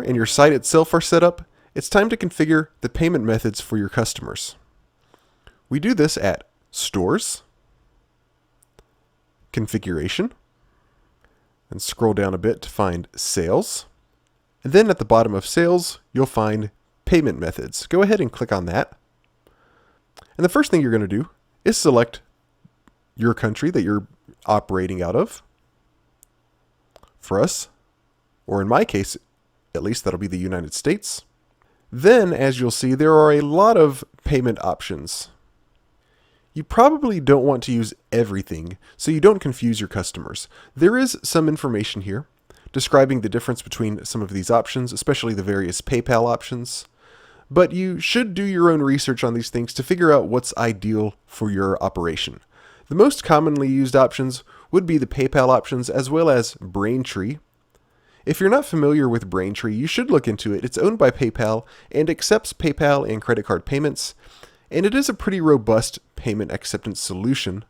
and your site itself are set up, it's time to configure the payment methods for your customers. We do this at Stores, Configuration, and scroll down a bit to find Sales. And then at the bottom of Sales, you'll find Payment Methods. Go ahead and click on that. And the first thing you're going to do is select your country that you're operating out of. For us, or in my case, at least that'll be the United States. Then, as you'll see, there are a lot of payment options. You probably don't want to use everything, so you don't confuse your customers. There is some information here describing the difference between some of these options, especially the various PayPal options. But you should do your own research on these things to figure out what's ideal for your operation. The most commonly used options would be the PayPal options as well as Braintree. If you're not familiar with Braintree, you should look into it. It's owned by PayPal and accepts PayPal and credit card payments, and it is a pretty robust payment acceptance solution.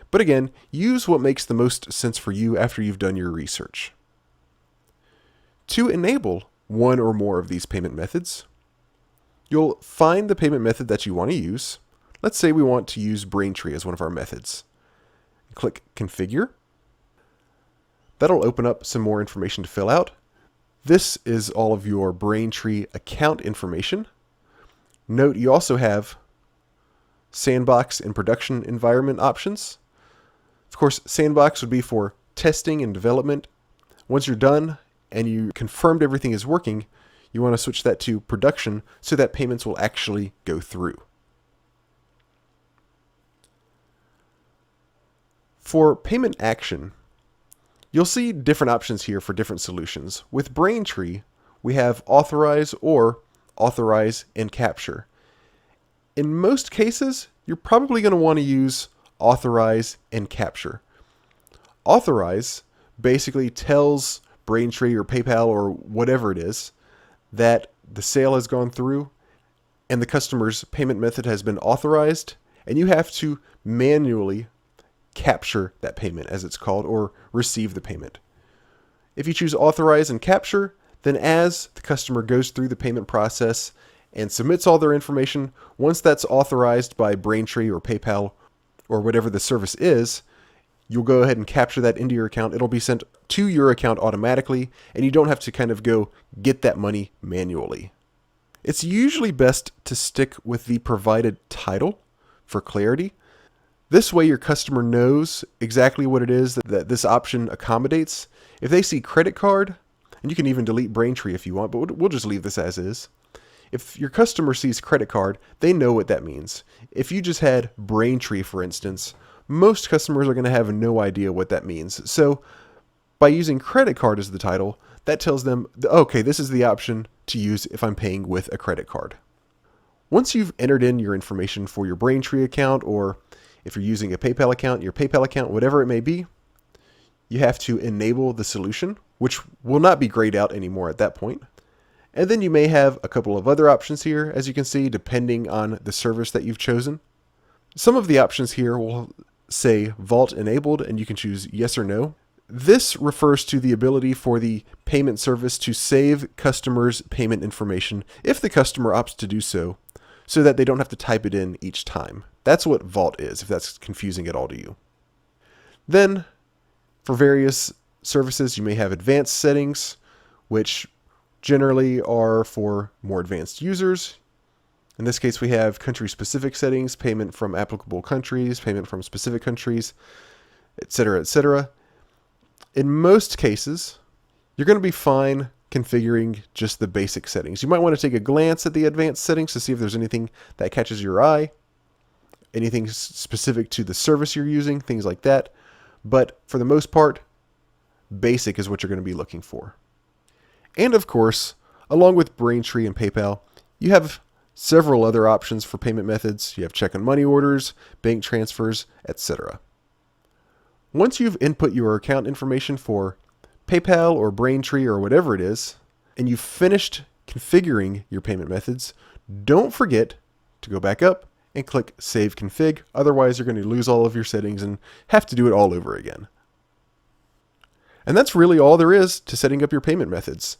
But again, use what makes the most sense for you after you've done your research. To enable one or more of these payment methods, you'll find the payment method that you want to use. Let's say we want to use Braintree as one of our methods. Click Configure. That'll open up some more information to fill out. This is all of your Braintree account information. Note you also have Sandbox and production environment options. Of course, Sandbox would be for testing and development. Once you're done and you confirmed everything is working, you want to switch that to production so that payments will actually go through. For payment action, you'll see different options here for different solutions. With Braintree, we have Authorize or Authorize and Capture. In most cases, you're probably going to want to use Authorize and Capture. Authorize basically tells Braintree or PayPal or whatever it is that the sale has gone through and the customer's payment method has been authorized, and you have to manually capture that payment, as it's called, or receive the payment. If you choose Authorize and Capture, then as the customer goes through the payment process and submits all their information, once that's authorized by Braintree or PayPal or whatever the service is, you'll go ahead and capture that into your account. It'll be sent to your account automatically, and you don't have to kind of go get that money manually. It's usually best to stick with the provided title for clarity. This way your customer knows exactly what it is that this option accommodates. If they see credit card, and you can even delete Braintree if you want, but we'll just leave this as is. If your customer sees credit card, they know what that means. If you just had Braintree, for instance, most customers are going to have no idea what that means. So by using credit card as the title, that tells them, okay, this is the option to use if I'm paying with a credit card. Once you've entered in your information for your Braintree account, or if you're using a PayPal account, your PayPal account, whatever it may be, you have to enable the solution, which will not be grayed out anymore at that point. And then you may have a couple of other options here, as you can see, depending on the service that you've chosen. Some of the options here will say Vault enabled, and you can choose yes or no. This refers to the ability for the payment service to save customers' payment information if the customer opts to do so that they don't have to type it in each time. That's what Vault is, if that's confusing at all to you. Then, for various services, you may have advanced settings, which generally are for more advanced users. In this case, we have country-specific settings, payment from applicable countries, payment from specific countries, etc., etc. In most cases, you're going to be fine configuring just the basic settings. You might want to take a glance at the advanced settings to see if there's anything that catches your eye, anything specific to the service you're using, things like that. But for the most part, basic is what you're going to be looking for. And of course, along with Braintree and PayPal, you have several other options for payment methods. You have check and money orders, bank transfers, etc. Once you've input your account information for PayPal or Braintree or whatever it is, and you've finished configuring your payment methods, don't forget to go back up and click Save Config. Otherwise, you're going to lose all of your settings and have to do it all over again. And that's really all there is to setting up your payment methods.